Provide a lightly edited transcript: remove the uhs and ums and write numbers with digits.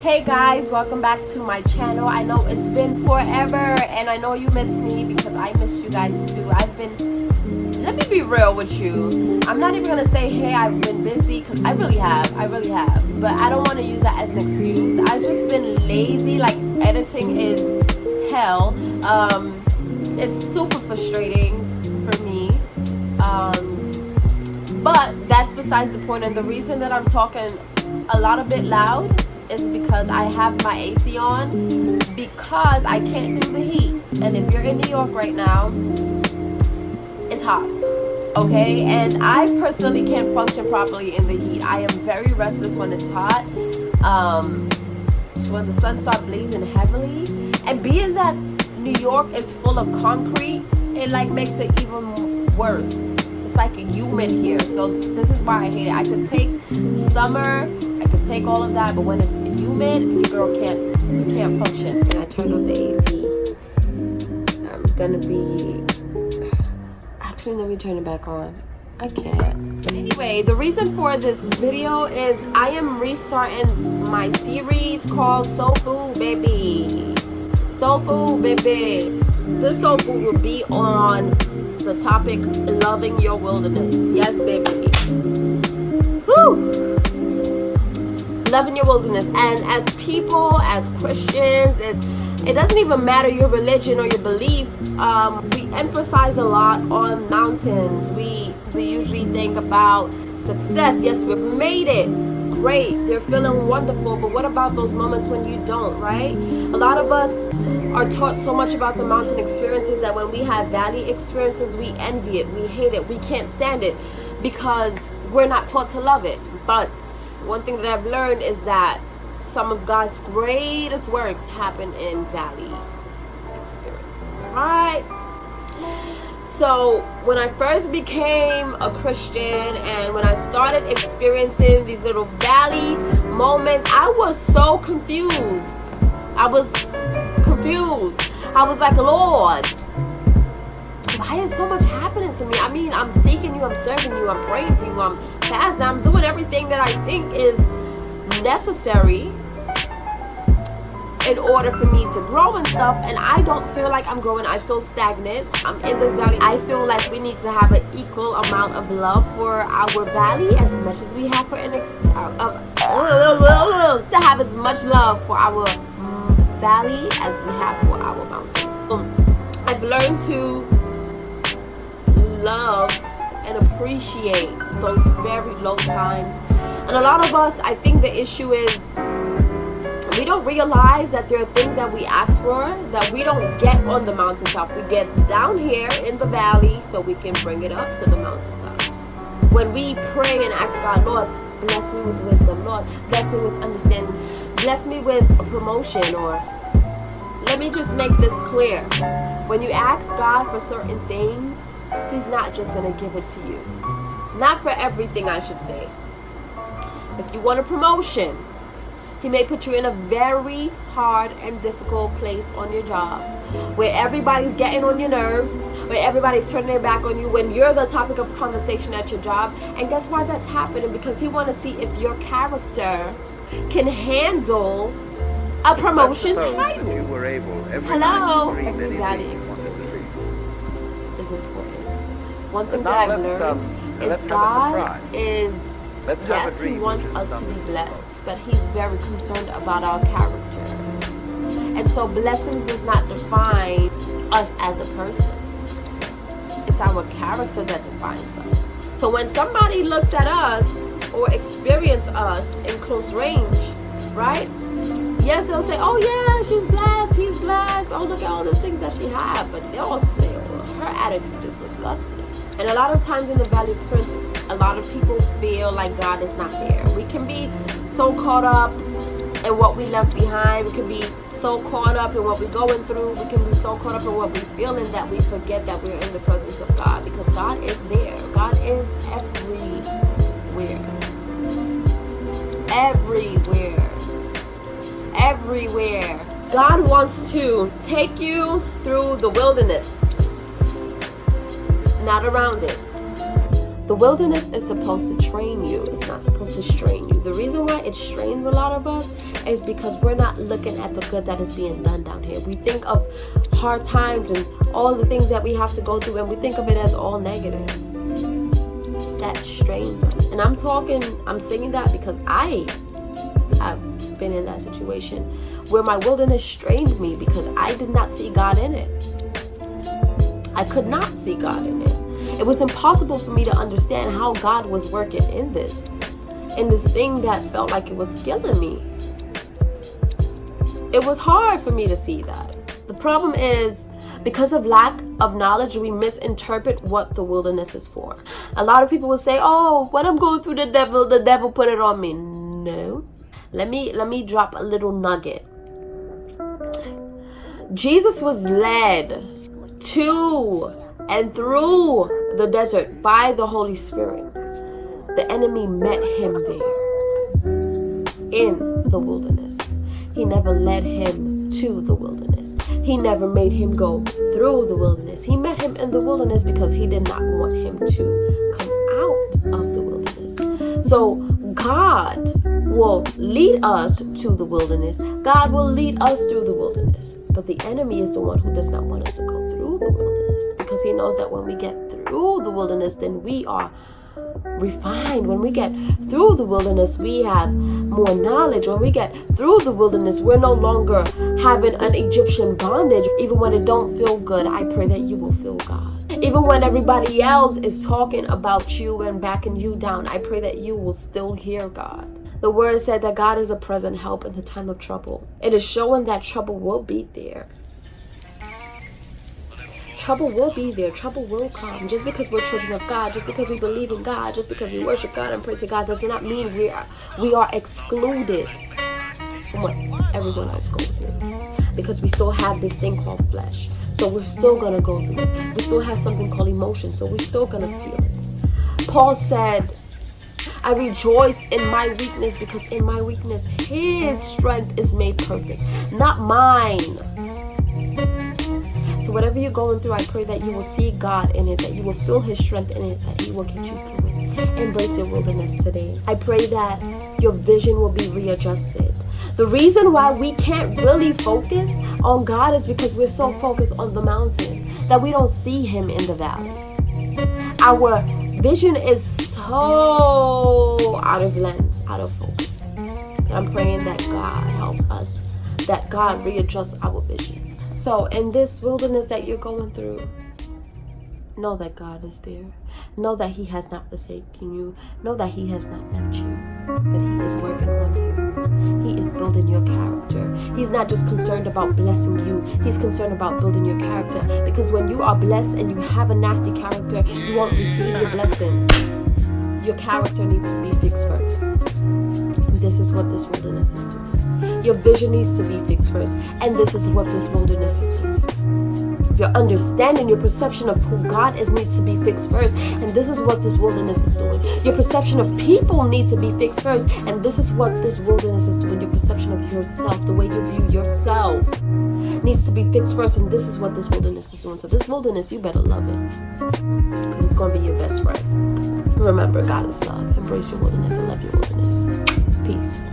Hey guys, welcome back to my channel. I know it's been forever and I know you miss me because I missed you guys too. Let me be real with you. I'm not even gonna say, hey, I've been busy, because I really have. But I don't want to use that as an excuse. I've just been lazy. Like, editing is hell. It's super frustrating for me. But that's besides the point. And the reason that I'm talking a bit loud is because I have my AC on, because I can't do the heat. And if you're in New York right now, it's hot, okay? And I personally can't function properly in the heat. I am very restless when it's hot. When the sun starts blazing heavily, and being that New York is full of concrete, it like makes it even worse. It's like humid here, so this is why I hate it. I could take summer, I could take all of that, but when it's humid, your girl can't function. And I turned off the AC. I'm gonna be... Actually, let me turn it back on. I can't. Anyway, the reason for this video is I am restarting my series called Soul Food, baby. Soul Food, baby. This Soul Food will be on the topic loving your wilderness. Yes, baby. Whew. Loving your wilderness. And as people, as Christians, it doesn't even matter your religion or your belief. We emphasize a lot on mountains. We usually think about success. Yes, we've made it. Great. They're feeling wonderful. But what about those moments when you don't, right? A lot of us are taught so much about the mountain experiences that when we have valley experiences, we envy it. We hate it. We can't stand it because we're not taught to love it. But one thing that I've learned is that some of God's greatest works happen in valley experiences, right? So when I first became a Christian and when I started experiencing these little valley moments, I was so confused. I was like, Lord, why is so much happening to me? I mean, I'm seeking you, I'm serving you, I'm praying to you, I'm fasting, I'm doing everything that I think is necessary in order for me to grow and stuff, and I don't feel like I'm growing. I feel stagnant. I'm in this valley. I feel like we need to have an equal amount of love for our valley as much as we have for to have as much love for our valley as we have for our mountains. I've learned to love and appreciate those very low times, and a lot of us, I think the issue is we don't realize that there are things that we ask for that we don't get on the mountaintop. We get down here in the valley so we can bring it up to the mountaintop. When we pray and ask God, Lord, bless me with wisdom, Lord, bless me with understanding, bless me with a promotion, or let me just make this clear. When you ask God for certain things, He's not just going to give it to you. Not for everything, I should say. If you want a promotion, He may put you in a very hard and difficult place on your job where everybody's getting on your nerves, where everybody's turning their back on you when you're the topic of conversation at your job. And guess why that's happening? Because He wants to see if your character can handle a promotion title. Hello. Every valley experience is important. One thing that I've learned is God is, yes, He wants us to be blessed, but He's very concerned about our character. And so blessings does not define us as a person. It's our character that defines us. So when somebody looks at us or experience us in close range, right? Yes, they'll say, oh yeah, she's blessed, he's blessed, oh look at all the things that she has. But they'll say, oh, her attitude is disgusting. And a lot of times in the valley experience, a lot of people feel like God is not there. We can be so caught up in what we left behind. We can be so caught up in what we're going through. We can be so caught up in what we're feeling that we forget that we're in the presence of God, because God is there. God is everywhere. Everywhere. God wants to take you through the wilderness, not around it. The wilderness is supposed to train you. It's not supposed to strain you. The reason why it strains a lot of us is because we're not looking at the good that is being done down here. We think of hard times and all the things that we have to go through, and we think of it as all negative. That strains us. And I'm saying that because I have been in that situation where my wilderness strained me because I did not see God in it. I could not see God in it. It was impossible for me to understand how God was working in this thing that felt like it was killing me. It was hard for me to see that. The problem is, because of lack of knowledge, we misinterpret what the wilderness is for. A lot of people will say, oh, when I'm going through the devil put it on me. No. Let me drop a little nugget. Jesus was led to and through the desert by the Holy Spirit. The enemy met him there in the wilderness. He never led him to the wilderness. He never made him go through the wilderness. He met him in the wilderness because he did not want him to come out of the wilderness. So God will lead us to the wilderness. God will lead us through the wilderness. But the enemy is the one who does not want us to go through the wilderness, because he knows that when we get through the wilderness, then we are refined. When we get through the wilderness, we have more knowledge. When we get through the wilderness, we're no longer having an Egyptian bondage. Even when it don't feel good, I pray that you will feel God. Even when everybody else is talking about you and backing you down, I pray that you will still hear God. The word said that God is a present help in the time of trouble. It is showing that trouble will be there. Trouble will be there. Trouble will come. Just because we're children of God, just because we believe in God, just because we worship God and pray to God, does not mean we are excluded from what everyone else goes through. Because we still have this thing called flesh. So we're still going to go through it. We still have something called emotion. So we're still going to feel it. Paul said, I rejoice in my weakness, because in my weakness, his strength is made perfect, not mine. So whatever you're going through, I pray that you will see God in it, that you will feel his strength in it, that he will get you through it. Embrace your wilderness today. I pray that your vision will be readjusted. The reason why we can't really focus on God is because we're so focused on the mountain that we don't see him in the valley. Our vision is so out of lens, out of focus. And I'm praying that God helps us, that God readjusts our vision. So in this wilderness that you're going through, know that God is there. Know that he has not forsaken you. Know that he has not left you, but he is working on you. He is building your character. He's not just concerned about blessing you. He's concerned about building your character. Because when you are blessed and you have a nasty character, you won't receive your blessing. Your character needs to be fixed first. And this is what this wilderness is doing. Your vision needs to be fixed first. And this is what this wilderness is doing. Your understanding, your perception of who God is needs to be fixed first. And this is what this wilderness is doing. Your perception of people needs to be fixed first. And this is what this wilderness is doing. Your perception of yourself, the way you view yourself, needs to be fixed first. And this is what this wilderness is doing. So this wilderness, you better love it, because it's going to be your best friend. Remember, God is love. Embrace your wilderness and love your wilderness. Peace.